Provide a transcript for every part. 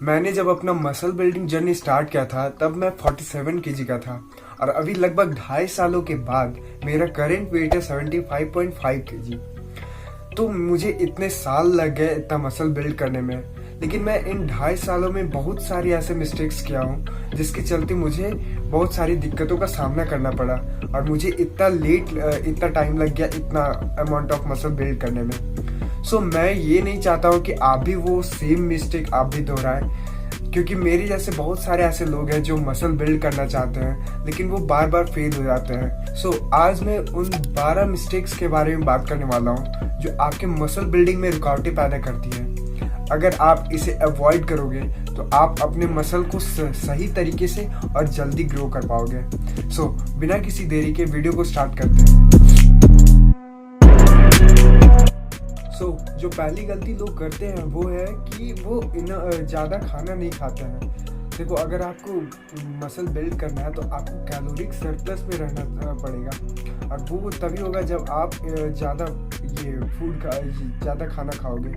मैंने जब अपना मसल बिल्डिंग जर्नी स्टार्ट किया था तब मैं 47 केजी का था और अभी लगभग 2.5 सालों के बाद मेरा करंट वेट है 75.5 केजी। तो मुझे इतने साल लग गए इतना मसल बिल्ड करने में, लेकिन मैं इन 2.5 सालों में बहुत सारी ऐसे मिस्टेक्स किया हूँ जिसके चलते मुझे बहुत सारी दिक्कतों का सामना करना पड़ा और मुझे इतना टाइम लग गया इतना अमाउंट ऑफ मसल बिल्ड करने में। सो मैं ये नहीं चाहता हूँ कि आप भी वो सेम मिस्टेक आप भी दोहराएं, क्योंकि मेरे जैसे बहुत सारे ऐसे लोग हैं जो मसल बिल्ड करना चाहते हैं लेकिन वो बार बार फेल हो जाते हैं। सो आज मैं उन 12 मिस्टेक्स के बारे में बात करने वाला हूँ जो आपके मसल बिल्डिंग में रुकावटें पैदा करती हैं। अगर आप इसे अवॉइड करोगे तो आप अपने मसल को सही तरीके से और जल्दी ग्रो कर पाओगे। सो बिना किसी देरी के वीडियो को स्टार्ट करते हैं। जो पहली गलती लोग करते हैं वो है कि वो ज़्यादा खाना नहीं खाते हैं। देखो, अगर आपको मसल बिल्ड करना है तो आपको कैलोरिक सरप्लस में रहना पड़ेगा और वो तभी होगा जब आप ज़्यादा खाना खाओगे।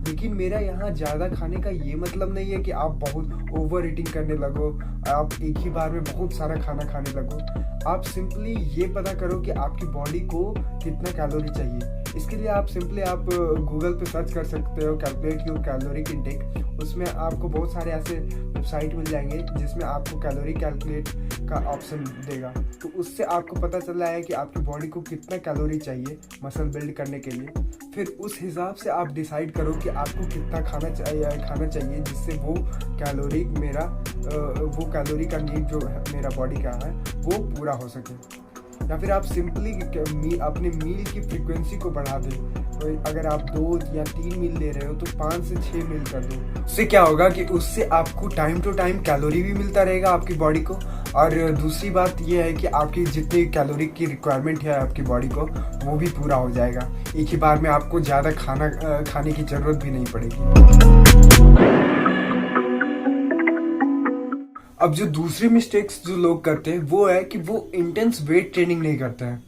लेकिन मेरा यहाँ ज़्यादा खाने का ये मतलब नहीं है कि आप बहुत ओवर ईटिंग करने लगो, आप एक ही बार में बहुत सारा खाना खाने लगो। आप सिंपली ये पता करो कि आपकी बॉडी को कितना कैलोरी चाहिए। इसके लिए आप गूगल पे सर्च कर सकते हो कैलकुलेट योर कैलोरिक इनटेक। उसमें आपको बहुत सारे ऐसे वेबसाइट मिल जाएंगे जिसमें आपको कैलोरी कैलकुलेट का ऑप्शन देगा। तो उससे आपको पता चल रहा है कि आपकी बॉडी को कितना कैलोरी चाहिए मसल बिल्ड करने के लिए। फिर उस हिसाब से आप डिसाइड करो कि आपको कितना खाना चाहिए जिससे वो कैलोरी का नीड जो है मेरा बॉडी का है वो पूरा हो सके। या फिर आप सिंपली अपने मील की फ्रीक्वेंसी को बढ़ा दें। तो अगर आप 2 या 3 मील ले रहे हो तो 5 से 6 मील कर दो। उससे क्या होगा कि उससे आपको टाइम टू टाइम कैलोरी भी मिलता रहेगा आपकी बॉडी को, और दूसरी बात यह है कि आपकी जितनी कैलोरी की रिक्वायरमेंट है आपकी बॉडी को वो भी पूरा हो जाएगा। एक ही बार में आपको ज़्यादा खाने की ज़रूरत भी नहीं पड़ेगी। अब जो दूसरी मिस्टेक्स जो लोग करते हैं वो है कि वो इंटेंस वेट ट्रेनिंग नहीं करते हैं।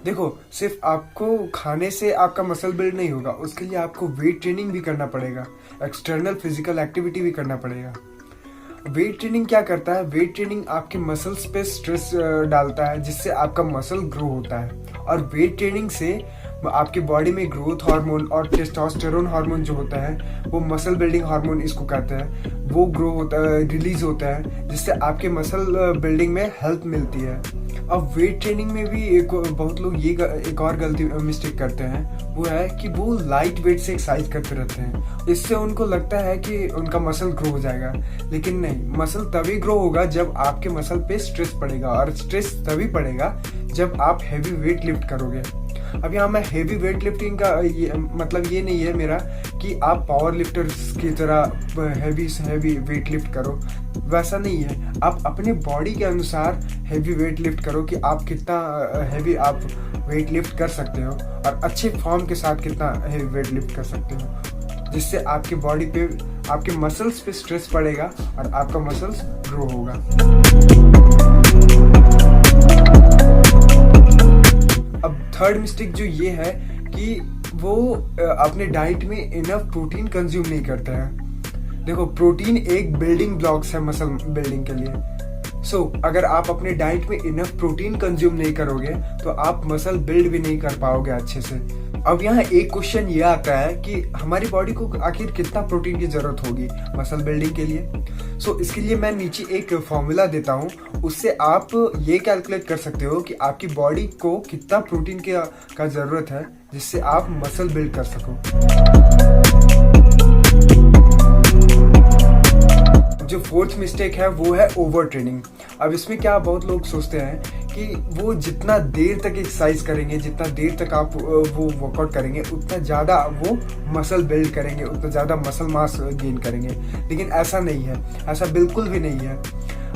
देखो, सिर्फ आपको खाने से आपका मसल बिल्ड नहीं होगा, उसके लिए आपको वेट ट्रेनिंग भी करना पड़ेगा, एक्सटर्नल फिजिकल एक्टिविटी भी करना पड़ेगा। वेट ट्रेनिंग क्या करता है? वेट ट्रेनिंग आपके मसल्स पे स्ट्रेस डालता है जिससे आपका मसल ग्रो होता है, और वेट ट्रेनिंग से आपकी बॉडी में ग्रोथ हार्मोन और टेस्टोस्टेरोन हार्मोन जो होता है, वो मसल बिल्डिंग हार्मोन इसको कहते हैं, वो रिलीज होता है जिससे आपके मसल बिल्डिंग में हेल्प मिलती है। अब वेट ट्रेनिंग में भी बहुत लोग एक और गलती मिस्टेक करते हैं, वो है कि वो लाइट वेट से एक्सरसाइज करते रहते हैं। इससे उनको लगता है कि उनका मसल ग्रो हो जाएगा, लेकिन नहीं, मसल तभी ग्रो होगा जब आपके मसल पे स्ट्रेस पड़ेगा, और स्ट्रेस तभी पड़ेगा जब आप हैवी वेट लिफ्ट करोगे। अब यहाँ मैं हैवी वेट लिफ्टिंग का मतलब ये नहीं है मेरा कि आप पावर लिफ्टर्स की तरह हैवी वेट लिफ्ट करो, वैसा नहीं है। आप अपने बॉडी के अनुसार हैवी वेट लिफ्ट करो कि आप कितना हैवी आप वेट लिफ्ट कर सकते हो और अच्छे फॉर्म के साथ कितना हैवी वेट लिफ्ट कर सकते हो, जिससे आपके बॉडी पे आपके मसल्स पे स्ट्रेस पड़ेगा और आपका मसल्स ग्रो होगा। अब थर्ड मिस्टेक जो ये है कि वो अपने डाइट में इनफ प्रोटीन कंज्यूम नहीं करते हैं। देखो, प्रोटीन एक बिल्डिंग ब्लॉक्स है मसल बिल्डिंग के लिए। सो अगर आप अपने डाइट में इनफ प्रोटीन कंज्यूम नहीं करोगे तो आप मसल बिल्ड भी नहीं कर पाओगे अच्छे से। अब यहाँ एक क्वेश्चन ये आता है कि हमारी बॉडी को आखिर कितना प्रोटीन की जरूरत होगी मसल बिल्डिंग के लिए। सो इसके लिए मैं नीचे एक फॉर्मूला देता हूँ, उससे आप ये कैलकुलेट कर सकते हो कि आपकी बॉडी को कितना प्रोटीन का जरूरत है जिससे आप मसल बिल्ड कर सको। जो फोर्थ मिस्टेक है वो है ओवर ट्रेनिंग। अब इसमें क्या बहुत लोग सोचते हैं कि वो जितना देर तक एक्सरसाइज करेंगे, जितना देर तक आप वो वर्कआउट करेंगे, उतना ज़्यादा वो मसल बिल्ड करेंगे, उतना ज़्यादा मसल मास गेन करेंगे। लेकिन ऐसा नहीं है, ऐसा बिल्कुल भी नहीं है।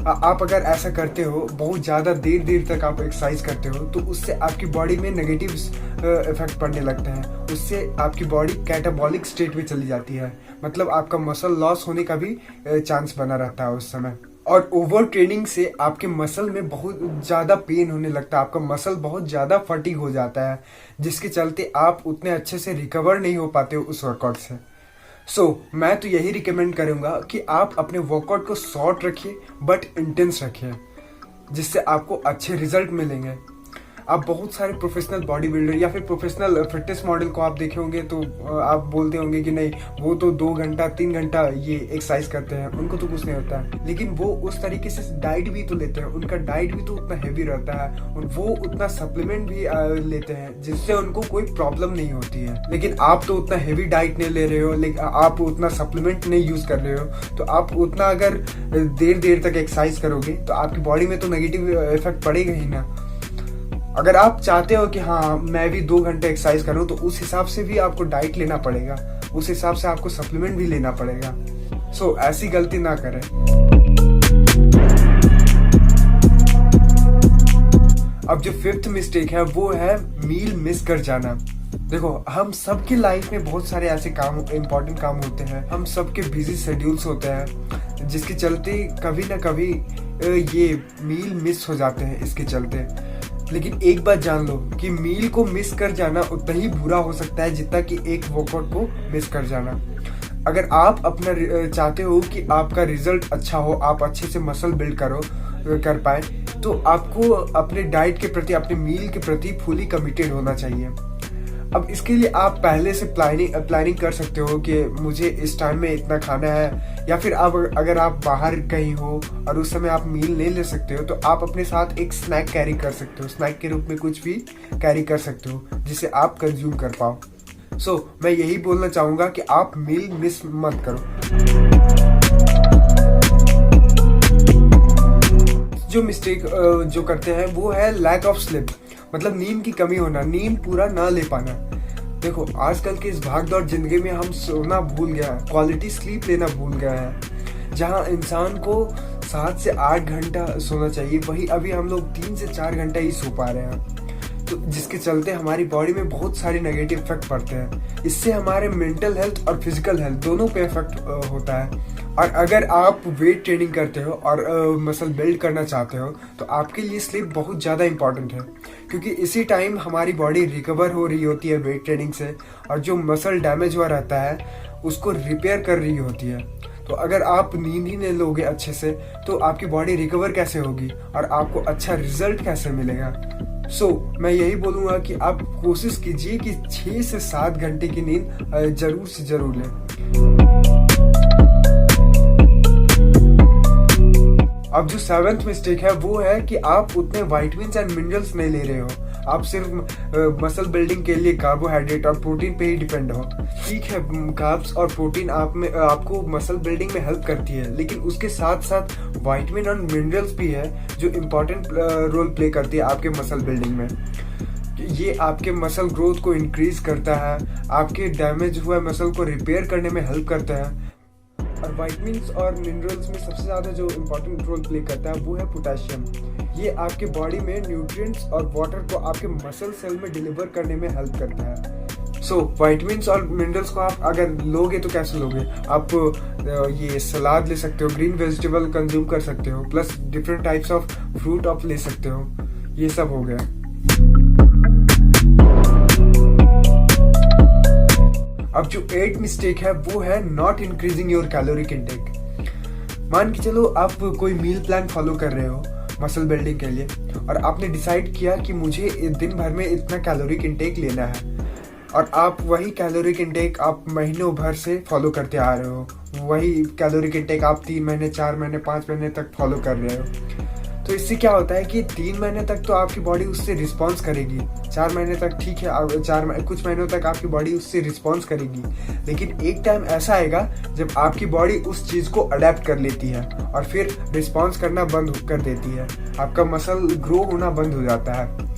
आप अगर ऐसा करते हो, बहुत ज़्यादा देर तक आप एक्सरसाइज करते हो, तो उससे आपकी बॉडी में नेगेटिव इफेक्ट पड़ने लगता है। उससे आपकी बॉडी कैटाबॉलिक स्टेट में चली जाती है, मतलब आपका मसल लॉस होने का भी चांस बना रहता है उस समय। और ओवर ट्रेनिंग से आपके मसल में बहुत ज़्यादा पेन होने लगता है, आपका मसल बहुत ज़्यादा फटीग हो जाता है, जिसके चलते आप उतने अच्छे से रिकवर नहीं हो पाते हो उस वर्कआउट से। मैं तो यही रिकमेंड करूंगा कि आप अपने वर्कआउट को शॉर्ट रखिए बट इंटेंस रखिए, जिससे आपको अच्छे रिजल्ट मिलेंगे। आप बहुत सारे प्रोफेशनल बॉडी बिल्डर या फिर प्रोफेशनल फिटनेस मॉडल को आप देखे होंगे तो आप बोलते होंगे कि नहीं वो तो 2 घंटा 3 घंटा ये एक्सरसाइज करते हैं, उनको तो कुछ नहीं होता है। लेकिन वो उस तरीके से डाइट भी तो लेते हैं, उनका डाइट भी तो उतना हैवी रहता है, वो उतना सप्लीमेंट भी लेते हैं जिससे उनको कोई प्रॉब्लम नहीं होती है। लेकिन आप तो उतना हैवी डाइट नहीं ले रहे हो, लेकिन आप उतना सप्लीमेंट नहीं यूज कर रहे हो, तो आप उतना अगर देर तक एक्सरसाइज करोगे तो आपकी बॉडी में तो नेगेटिव इफेक्ट पड़ेगा ही ना। अगर आप चाहते हो कि हाँ मैं भी 2 घंटे एक्सरसाइज करूं तो उस हिसाब से भी आपको डाइट लेना पड़ेगा, उस हिसाब से आपको सप्लीमेंट भी लेना पड़ेगा। ऐसी गलती ना करें। अब जो 5th मिस्टेक है वो है मील मिस कर जाना। देखो, हम सबकी लाइफ में बहुत सारे ऐसे काम, इंपॉर्टेंट काम होते हैं, हम सबके बिजी शेड्यूल्स होते हैं जिसके चलते कभी ना कभी ये मील मिस हो जाते हैं इसके चलते। लेकिन एक बात जान लो कि मील को मिस कर जाना उतना ही बुरा हो सकता है जितना कि एक वर्कआउट को मिस कर जाना। अगर आप अपना चाहते हो कि आपका रिजल्ट अच्छा हो, आप अच्छे से मसल बिल्ड कर पाए, तो आपको अपने डाइट के प्रति, अपने मील के प्रति फुली कमिटेड होना चाहिए। अब इसके लिए आप पहले से प्लानिंग कर सकते हो कि मुझे इस टाइम में इतना खाना है, या फिर अगर आप बाहर कहीं हो और उस समय आप मील नहीं ले सकते हो तो आप अपने साथ एक स्नैक कैरी कर सकते हो, स्नैक के रूप में कुछ भी कैरी कर सकते हो जिसे आप कंज्यूम कर पाओ। मैं यही बोलना चाहूंगा कि आप मील मिस मत करो। जो मिस्टेक जो करते हैं वो है लैक ऑफ स्लीप, मतलब नींद की कमी होना, नींद पूरा ना ले पाना। देखो, आजकल के इस भागदौड़ जिंदगी में हम सोना भूल गया है, क्वालिटी स्लीप लेना भूल गया है। जहां इंसान को 7 से 8 घंटा सोना चाहिए, वही अभी हम लोग 3 से 4 घंटा ही सो पा रहे हैं, तो जिसके चलते हमारी बॉडी में बहुत सारे नेगेटिव इफेक्ट पड़ते हैं। इससे हमारे मेंटल हेल्थ और फिजिकल हेल्थ दोनों पे इफेक्ट होता है। और अगर आप वेट ट्रेनिंग करते हो और मसल बिल्ड करना चाहते हो तो आपके लिए स्लीप बहुत ज़्यादा इंपॉर्टेंट है, क्योंकि इसी टाइम हमारी बॉडी रिकवर हो रही होती है वेट ट्रेनिंग से, और जो मसल डैमेज हुआ रहता है उसको रिपेयर कर रही होती है। तो अगर आप नींद ही नहीं लोगे अच्छे से तो आपकी बॉडी रिकवर कैसे होगी और आपको अच्छा रिजल्ट कैसे मिलेगा। मैं यही बोलूँगा कि आप कोशिश कीजिए कि 6 से 7 घंटे की नींद जरूर से जरूर लें। अब जो 7th मिस्टेक है वो है कि आप उतने विटामिन्स एंड मिनरल्स नहीं ले रहे हो, आप सिर्फ मसल बिल्डिंग के लिए कार्बोहाइड्रेट और प्रोटीन पे ही डिपेंड हो। ठीक है, कार्ब्स और प्रोटीन आपको मसल बिल्डिंग में हेल्प करती है, लेकिन उसके साथ साथ विटामिन और मिनरल्स भी है जो इम्पोर्टेंट रोल प्ले करती है आपके मसल बिल्डिंग में। ये आपके मसल ग्रोथ को इंक्रीज करता है, आपके डैमेज हुआ मसल को रिपेयर करने में हेल्प करता है। और विटामिन्स और मिनरल्स में सबसे ज़्यादा जो इम्पोर्टेंट रोल प्ले करता है वो है पोटेशियम। ये आपके बॉडी में न्यूट्रिएंट्स और वाटर को आपके मसल सेल में डिलीवर करने में हेल्प करता है। विटामिन्स और मिनरल्स को आप अगर लोगे तो कैसे लोगे? आप ये सलाद ले सकते हो, ग्रीन वेजिटेबल कंज्यूम कर सकते हो, plus different types of fruit आप ले सकते हो। ये सब हो गया। अब जो 8th मिस्टेक है वो है not increasing your caloric intake. मान के चलो आप कोई मील प्लान फॉलो कर रहे हो मसल बिल्डिंग के लिए, और आपने डिसाइड किया कि मुझे दिन भर में इतना कैलोरिक इंटेक लेना है, और आप वही कैलोरिक इंटेक आप महीनों भर से फॉलो करते आ रहे हो, वही कैलोरिक इंटेक आप 3 महीने 4 महीने 5 महीने तक फॉलो कर रहे हो। तो इससे क्या होता है कि 3 महीने तक तो आपकी बॉडी उससे रिस्पॉन्स करेगी, 4 महीने तक ठीक है, कुछ महीनों तक आपकी बॉडी उससे रिस्पॉन्स करेगी, लेकिन एक टाइम ऐसा आएगा जब आपकी बॉडी उस चीज को अडेप्ट कर लेती है और फिर रिस्पॉन्स करना बंद कर देती है, आपका मसल ग्रो होना बंद हो जाता है।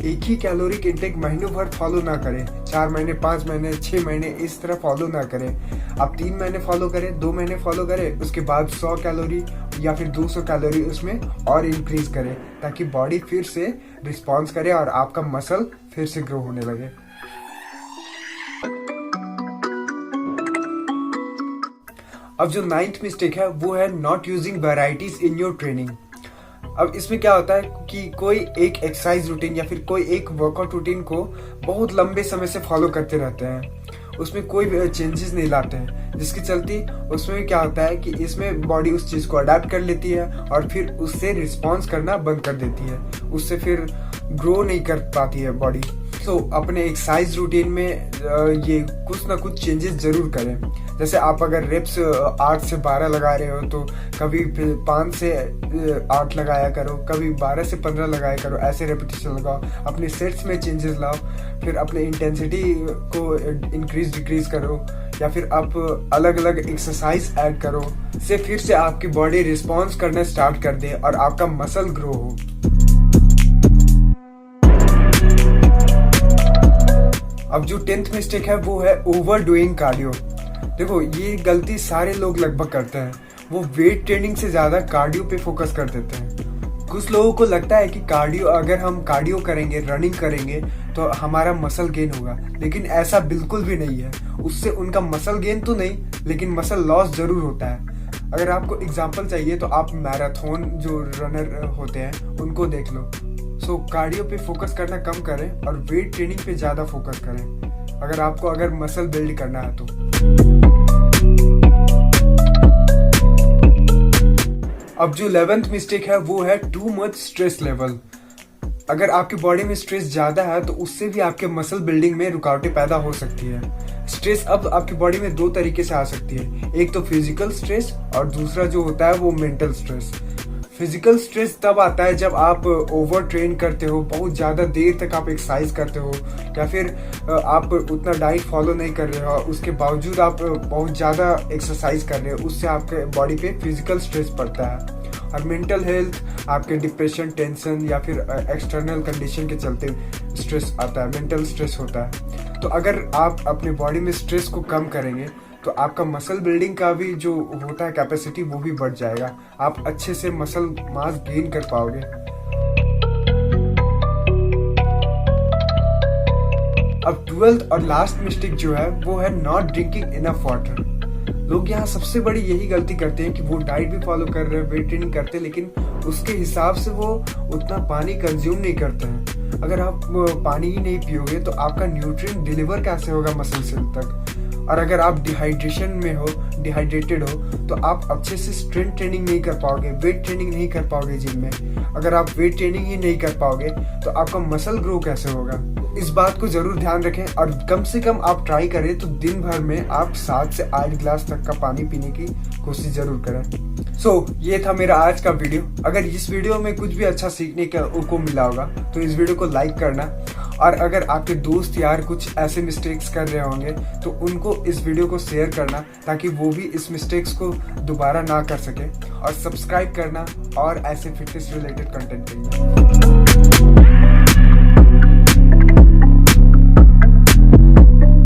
एक ही कैलोरिक इंटेक महीनों भर फॉलो ना करें, 4 महीने 5 महीने 6 महीने इस तरह फॉलो ना करें। आप 3 महीने फॉलो करें, 2 महीने फॉलो करें, उसके बाद 100 कैलोरी या फिर 200 कैलोरी उसमें और इंक्रीज करें, ताकि बॉडी फिर से रिस्पॉन्स करे और आपका मसल फिर से ग्रो होने लगे। अब जो 9th मिस्टेक है वो है not using varieties in your training. अब इसमें क्या होता है कि कोई एक एक्सरसाइज रूटीन या फिर कोई एक वर्कआउट रूटीन को बहुत लंबे समय से फॉलो करते रहते हैं, उसमें कोई चेंजेस नहीं लाते हैं, जिसके चलते उसमें क्या होता है कि इसमें बॉडी उस चीज़ को अडेप्ट कर लेती है और फिर उससे रिस्पॉन्स करना बंद कर देती है, उससे फिर ग्रो नहीं कर पाती है बॉडी। तो अपने एक्सरसाइज रूटीन में ये कुछ ना कुछ चेंजेस जरूर करें। जैसे आप अगर रेप्स 8 से 12 लगा रहे हो तो कभी 5 से 8 लगाया करो, कभी 12 से 15 लगाया करो, ऐसे रेपिटेशन लगाओ। अपने सेट्स में चेंजेस लाओ, फिर अपने इंटेंसिटी को इंक्रीज डिक्रीज करो, या फिर आप अलग अलग एक्सरसाइज ऐड करो, से फिर से आपकी बॉडी रिस्पॉन्स करना स्टार्ट कर दे और आपका मसल ग्रो हो। अब जो 10th मिस्टेक है वो है ओवर डूइंग कार्डियो। देखो, ये गलती सारे लोग लगभग करते हैं। वो वेट ट्रेनिंग से ज्यादा कार्डियो पे फोकस कर देते हैं। कुछ लोगों को लगता है कि कार्डियो, अगर हम कार्डियो करेंगे, रनिंग करेंगे तो हमारा मसल गेन होगा, लेकिन ऐसा बिल्कुल भी नहीं है। उससे उनका मसल गेन तो नहीं, लेकिन मसल लॉस जरूर होता है। अगर आपको एग्जांपल चाहिए तो आप मैराथन जो रनर होते हैं उनको देख लो। सो कार्डियो पे फोकस करना कम करें और वेट ट्रेनिंग पे ज्यादा फोकस करें अगर आपको मसल बिल्ड करना है तो। अब जो 11th मिस्टेक है वो है टू मच स्ट्रेस लेवल। अगर आपकी बॉडी में स्ट्रेस ज्यादा है तो उससे भी आपके मसल बिल्डिंग में रुकावटें पैदा हो सकती है। स्ट्रेस अब आपकी बॉडी में 2 तरीके से आ सकती है, एक तो फिजिकल स्ट्रेस और दूसरा जो होता है वो मेंटल स्ट्रेस। फिजिकल स्ट्रेस तब आता है जब आप ओवर ट्रेन करते हो, बहुत ज़्यादा देर तक आप एक्सरसाइज करते हो, या फिर आप उतना डाइट फॉलो नहीं कर रहे हो, उसके बावजूद आप बहुत ज़्यादा एक्सरसाइज कर रहे हो, उससे आपके बॉडी पे फिजिकल स्ट्रेस पड़ता है। और मेंटल हेल्थ, आपके डिप्रेशन, टेंशन या फिर एक्सटर्नल कंडीशन के चलते स्ट्रेस आता है, मेंटल स्ट्रेस होता है। तो अगर आप अपने बॉडी में स्ट्रेस को कम करेंगे तो आपका मसल बिल्डिंग का भी जो होता है कैपेसिटी वो भी बढ़ जाएगा, आप अच्छे से मसल मास गेन कर पाओगे। अब 12th और लास्ट मिस्टेक जो है वो है नॉट ड्रिंकिंग इनफ वाटर। लोग यहाँ सबसे बड़ी यही गलती करते हैं कि वो डाइट भी फॉलो कर रहे हैं, वेट ट्रेनिंग करते हैं, लेकिन उसके हिसाब से वो उतना पानी कंज्यूम नहीं करते हैं। अगर आप पानी ही नहीं पियोगे तो आपका न्यूट्रिएंट डिलीवर कैसे होगा मसल सेल तक? और अगर आप डिहाइड्रेटेड हो तो आप अच्छे से स्ट्रेंथ ट्रेनिंग नहीं कर पाओगे, वेट ट्रेनिंग नहीं कर पाओगे जिम में। अगर आप वेट ट्रेनिंग ही नहीं कर पाओगे तो आपका मसल ग्रो कैसे होगा? इस बात को जरूर ध्यान रखें और कम से कम आप ट्राई करें तो दिन भर में आप 7 से 8 गिलास तक का पानी पीने की कोशिश जरूर करें। सो ये था मेरा आज का वीडियो। अगर इस वीडियो में कुछ भी अच्छा सीखने को मिला होगा तो इस वीडियो को लाइक करना, और अगर आपके दोस्त यार कुछ ऐसे मिस्टेक्स कर रहे होंगे तो उनको इस वीडियो को शेयर करना ताकि वो भी इस मिस्टेक्स को दोबारा ना कर सके, और सब्सक्राइब करना और ऐसे फिटनेस रिलेटेड कंटेंट के लिए।